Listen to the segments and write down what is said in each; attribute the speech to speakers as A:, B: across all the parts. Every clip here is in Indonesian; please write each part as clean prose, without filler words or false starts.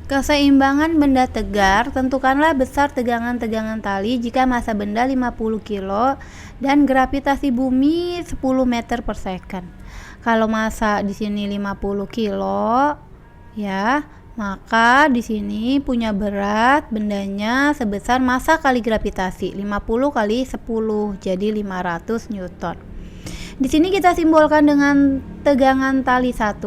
A: Keseimbangan benda tegar, tentukanlah besar tegangan-tegangan tali jika massa benda 50 kg dan gravitasi bumi 10 meter per second. Kalau massa di sini 50 kg ya, maka di sini punya berat bendanya sebesar massa kali gravitasi 50 kali 10, jadi 500 Newton. Di sini kita simbolkan dengan tegangan tali 1.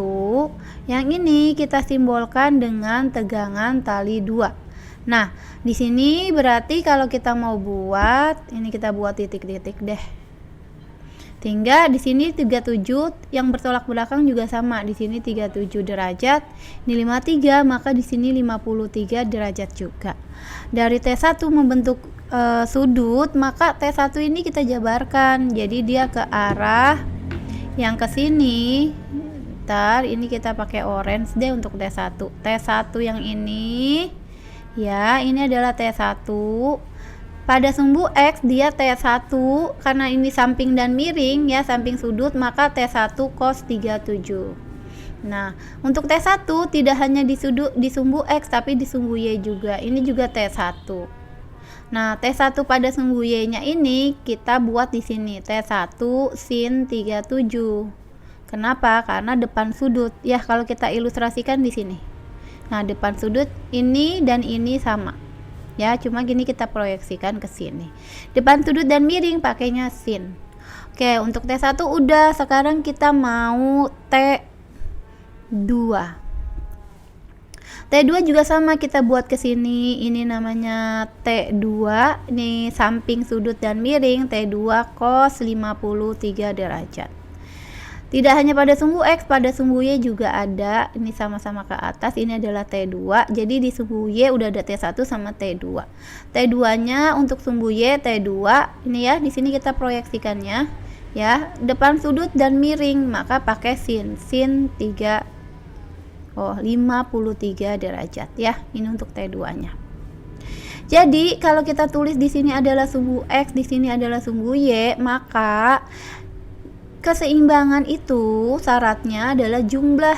A: Yang ini kita simbolkan dengan tegangan tali 2. Nah, di sini berarti kalau kita mau buat, ini kita buat titik-titik deh. Sehingga di sini 37 yang bertolak belakang juga sama. Di sini 37 derajat, ini 53, maka di sini 53 derajat juga. Dari T1 membentuk sudut, maka T1 ini kita jabarkan. Jadi dia ke arah yang ke sini. Ntar ini kita pakai orange deh untuk T1. T1 yang ini ya, ini adalah T1. Pada sumbu X dia T1 karena ini samping dan miring ya, samping sudut, maka T1 cos 37. Nah, untuk T1 tidak hanya di sumbu X tapi di sumbu Y juga. Ini juga T1. Nah, T1 pada sumbu Y-nya ini kita buat di sini T1 sin 37. Kenapa? Karena depan sudut. Ya, kalau kita ilustrasikan di sini. Nah, depan sudut ini dan ini sama. Ya, cuma gini kita proyeksikan ke sini. Depan sudut dan miring pakainya sin. Oke, untuk T1 udah, sekarang kita mau T2. T2 juga sama, kita buat ke sini. Ini namanya T2. Ini samping sudut dan miring, T2 cos 53 derajat. Tidak hanya pada sumbu X, pada sumbu Y juga ada. Ini sama-sama ke atas. Ini adalah T2. Jadi di sumbu Y udah ada T1 sama T2. T2-nya untuk sumbu Y T2. Ini ya, di sini kita proyeksikannya ya, depan sudut dan miring, maka pakai sin 53 derajat ya. Ini untuk T2-nya. Jadi kalau kita tulis di sini adalah sumbu X, di sini adalah sumbu Y, maka keseimbangan itu syaratnya adalah jumlah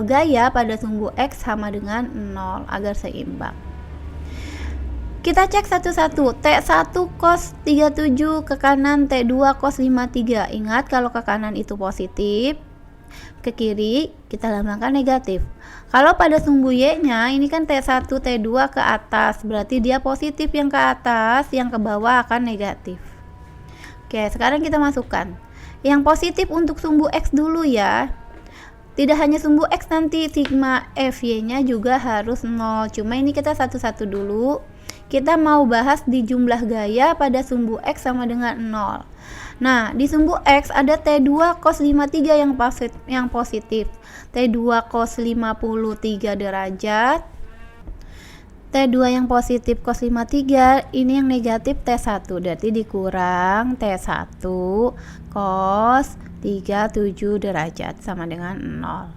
A: gaya pada sumbu X sama dengan 0 agar seimbang. Kita cek satu-satu. T1 cos 37 ke kanan, T2 cos 53. Ingat kalau ke kanan itu positif, ke kiri kita lambangkan negatif. Kalau pada sumbu Y-nya ini kan T1 T2 ke atas, berarti dia positif yang ke atas, yang ke bawah akan negatif. Oke, sekarang kita masukkan yang positif untuk sumbu X dulu ya. Tidak hanya sumbu X, nanti sigma FY-nya juga harus 0. Cuma ini kita satu-satu dulu. Kita mau bahas di jumlah gaya pada sumbu X sama dengan 0. Nah, di sumbu X ada T2 cos 53 yang positif. T2 cos 53 derajat. T2 yang positif cos 53, ini yang negatif T1. Berarti dikurang T1 cos 37 derajat sama dengan 0.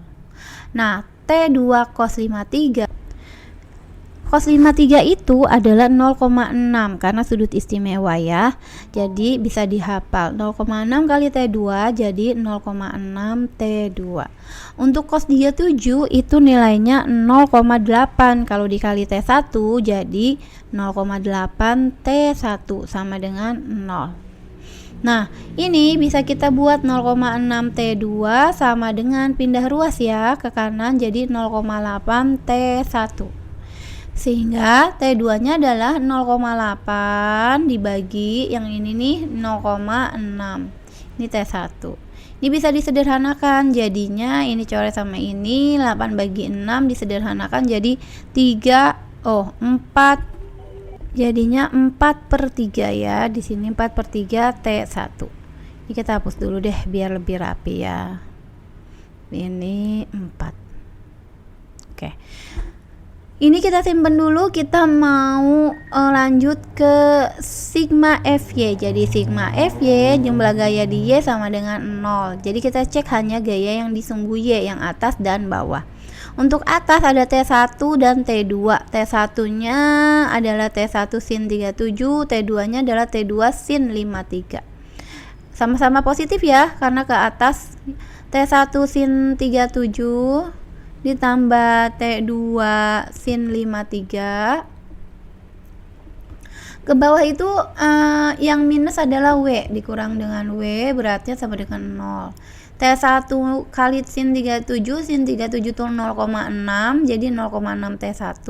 A: Nah, T2 cos 53 itu adalah 0,6 karena sudut istimewa ya. Jadi bisa dihafal 0,6 kali T2 jadi 0,6 T2. Untuk cos 37 itu nilainya 0,8, kalau dikali T1 jadi 0,8 T1 sama dengan 0. Nah, ini bisa kita buat 0,6 T2 sama dengan pindah ruas ya ke kanan jadi 0,8 T1. Sehingga T2 nya adalah 0,8 dibagi yang ini nih 0,6. Ini T1. Ini bisa disederhanakan, jadinya ini coret sama ini 8 bagi 6 disederhanakan jadi 4. Jadinya 4/3 ya. Di sini 4/3 T1. Ini kita hapus dulu deh biar lebih rapi ya. Ini 4. Oke. Ini kita simpen dulu, kita mau lanjut ke sigma FY. Jadi sigma FY jumlah gaya di Y sama dengan 0. Jadi kita cek hanya gaya yang di sumbu Y, yang atas dan bawah. Untuk atas ada T1 dan T2. T1-nya adalah T1 sin 37, T2-nya adalah T2 sin 53. Sama-sama positif ya, karena ke atas T1 sin 37 ditambah T2 sin 53. Ke bawah itu yang minus adalah W dikurang dengan W, beratnya sama dengan 0. T1 kali sin 37, sin 37 itu 0,6, jadi 0,6 T1.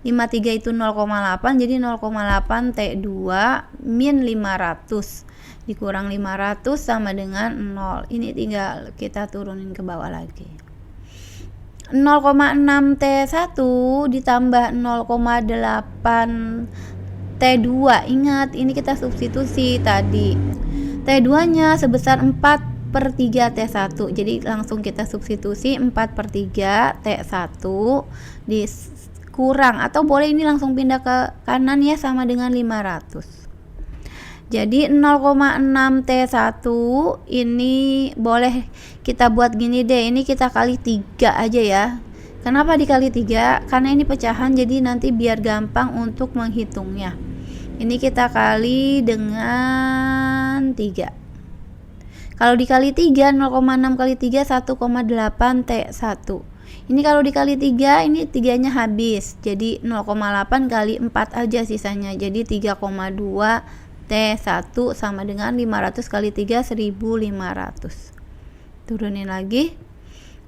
A: 53 itu 0,8, jadi 0,8 T2 min 500 dikurang 500 sama dengan 0. Ini tinggal kita turunin ke bawah lagi. 0,6 T1 ditambah 0,8 T2. Ingat, ini kita substitusi tadi. T2-nya sebesar 4/3 T1. Jadi langsung kita substitusi 4/3 T1 dikurang, atau boleh ini langsung pindah ke kanan ya, sama dengan 500. Jadi 0,6 T1 ini boleh kita buat gini deh, ini kita kali 3 aja ya. Kenapa dikali 3? Karena ini pecahan, jadi nanti biar gampang untuk menghitungnya. Ini kita kali dengan 3. Kalau dikali 3, 0,6 kali 3 1,8 T1. Ini kalau dikali 3, ini 3-nya habis. Jadi 0,8 kali 4 aja sisanya. Jadi 3,2 T1 sama dengan 500 kali 3 1500. Turunin lagi.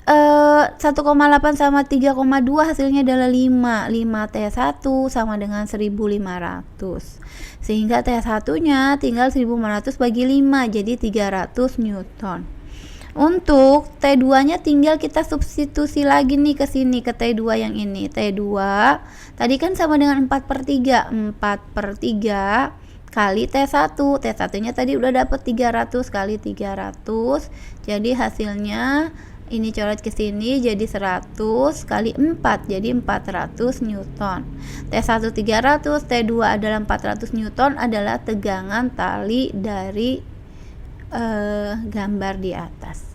A: 1,8 sama 3,2 hasilnya adalah 5 T1 sama dengan 1500, sehingga T1 nya tinggal 1500 bagi 5, jadi 300 Newton. Untuk T2 nya tinggal kita substitusi lagi nih ke sini, ke T2 yang ini. T2 tadi kan sama dengan 4/3, 4/3 kali T1. T1 nya tadi udah dapet 300 kali 300, jadi hasilnya ini coret ke sini jadi 100 kali 4, jadi 400 Newton. T1 300, T2 adalah 400 Newton, adalah tegangan tali dari gambar di atas.